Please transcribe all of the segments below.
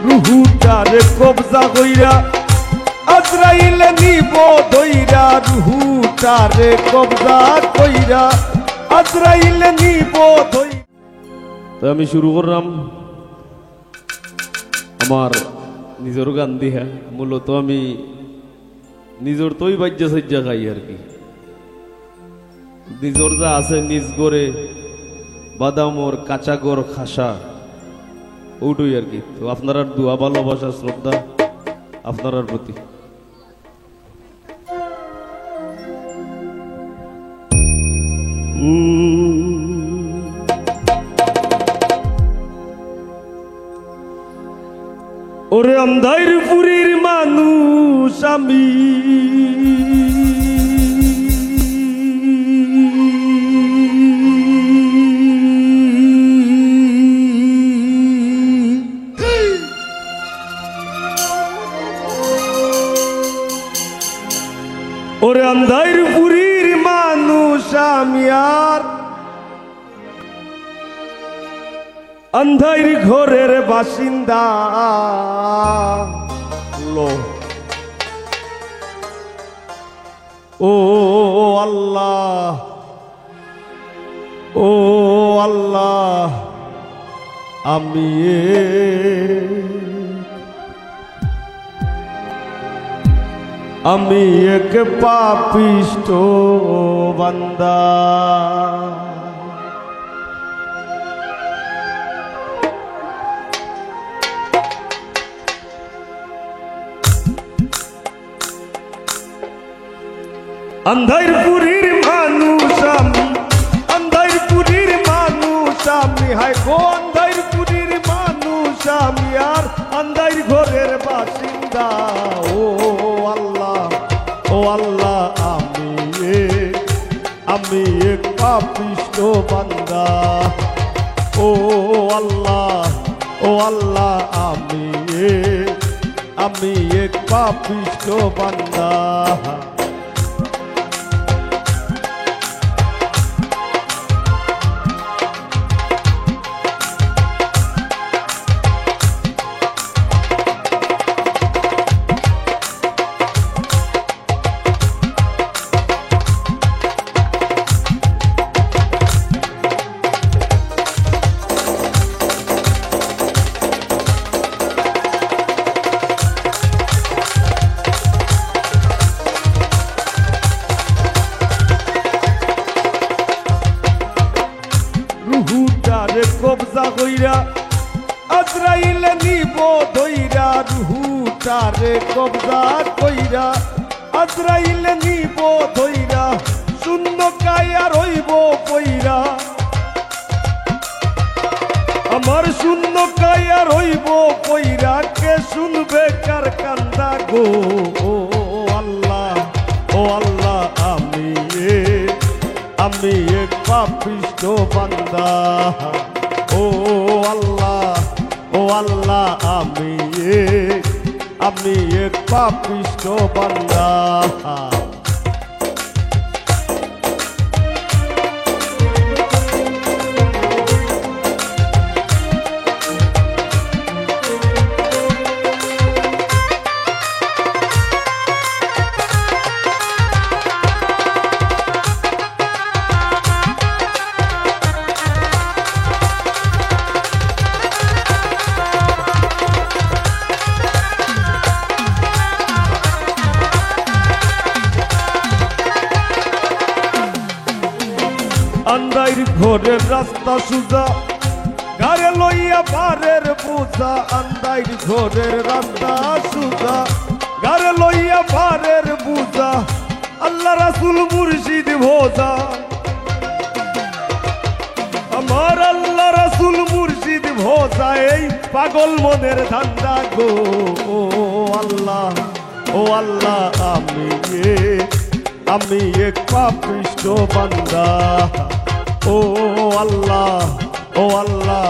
রুহুটারে কবজা কইরা আজরাইলে নিব ধইরা, রুহুটারে কবজা কইরা আজরাইলে নিব ধইরা। তো আমি শুরু করলাম আমার নিজের গান দিয়া। মূলত আমি নিজের তোই বাজ্যা সাজ্জা খাই আর কি, নিজের যা আছে নিজ গড়ে বাদামর কাঁচা গড় খাসা ওটাই আর কি। তো আপনার দোয়া ভালোবাসা শ্রদ্ধা আপনার প্রতি। ওরে অন্ধাইরপুরীর মানুষ আমি, ওরে অন্ধাইরপুরীর মানুষ আমি, আর অন্ধাইর ঘরের বাসিন্দা লো। ও আল্লাহ, ও আল্লাহ, আমি এক পাপিষ্ঠ বান্দা। অন্ধাইরপুরীর মানুষ আমি, অন্ধাইরপুরীর মানুষ আমি, হায় গো অন্ধাইরপুরীর মানুষ আমি, আর অন্ধাইর ঘরের বাসিন্দা। ও আল্লাহ, ও আল্লাহ, আমি এক পাপিষ্ঠ বান্দা। ও আল্লাহ, ও আল্লাহ, আমি এক পাপিষ্ঠ বান্দা। রুহুটারে কবজা কইরা আজরাইলে নিব ধইরা, রুহুটারে কবজা কইরা আজরাইলে নিব ধইরা, শূন্য কায়া রইব কইরা, আমার শূন্য কায়া রইব কইরা, কে শুনবে কার কান্দা গো। ও আল্লাহ, ও আল্লাহ, আমি এক পাপিষ্ঠ বান্দা। ও আল্লাহ, ও আল্লাহ, আমি এক পাপিষ্ঠ বান্দা। আন্দাইর ঘরের রাস্তা সুজা, গাড়ে লইয়া পারের বোঝা। আন্দাইর ঘরের রাস্তা সুজা, গাড়ে লইয়া পারের বোঝা, আল্লাহ রাসূল মুর্শিদ ভোজা। আমার আল্লাহ রাসূল মুর্শিদ ভোজা, এই পাগল মনের ধান্দা গো। ও আল্লাহ, ও আল্লাহ, আমি এক পাপিষ্ঠ বান্দা। ও আল্লাহ, ও আল্লাহ,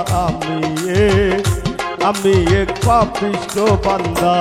আমি এক পাপিষ্ঠ বান্দা।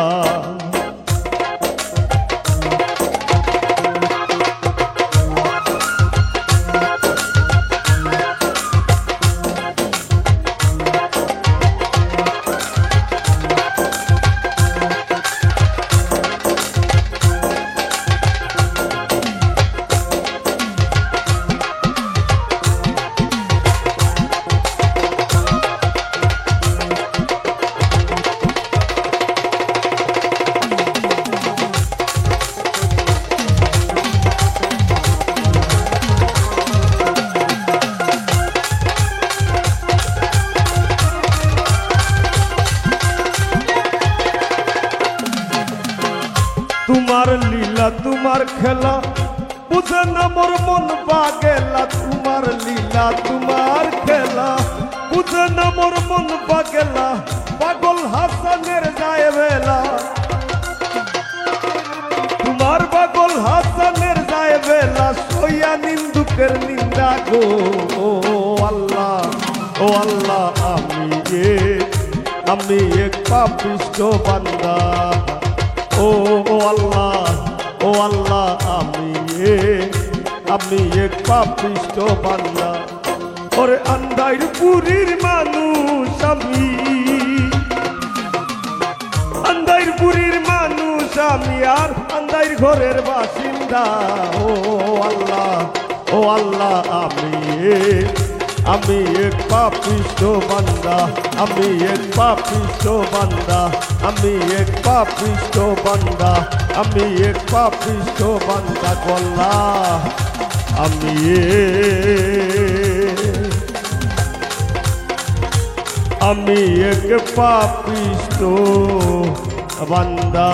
তোমার লীলা তোমার খেলা বুঝে না মোর মন পাগেলা তোমার লীলা তোমার খেলা বুঝে না মোর মন পাগেলা পাগল হাসানের যায় বেলা তোমার পাগল হাসানের যায় বেলা সইয়া নিন্দুকের নিন্দা গো ও আল্লাহ আমি এক পাপিষ্ঠ বান্দা ও আল্লাহ আমি এক পাপিষ্ঠ বান্দা ওরে আন্দাইর পুরীর মানুষ আমি আন্দাইর পুরীর মানুষ আমি আর আন্দাইর ঘরের বাসিন্দা ও আল্লাহ আমি এক পাপিষ্ঠ বান্দা আমি এক পাপিষ্ঠ বান্দা আমি এক পাপিষ্ঠ বান্দা আমি এক পাপিষ্ঠ বান্দা গল্লা আমি এক পাপিষ্ঠ বান্দা।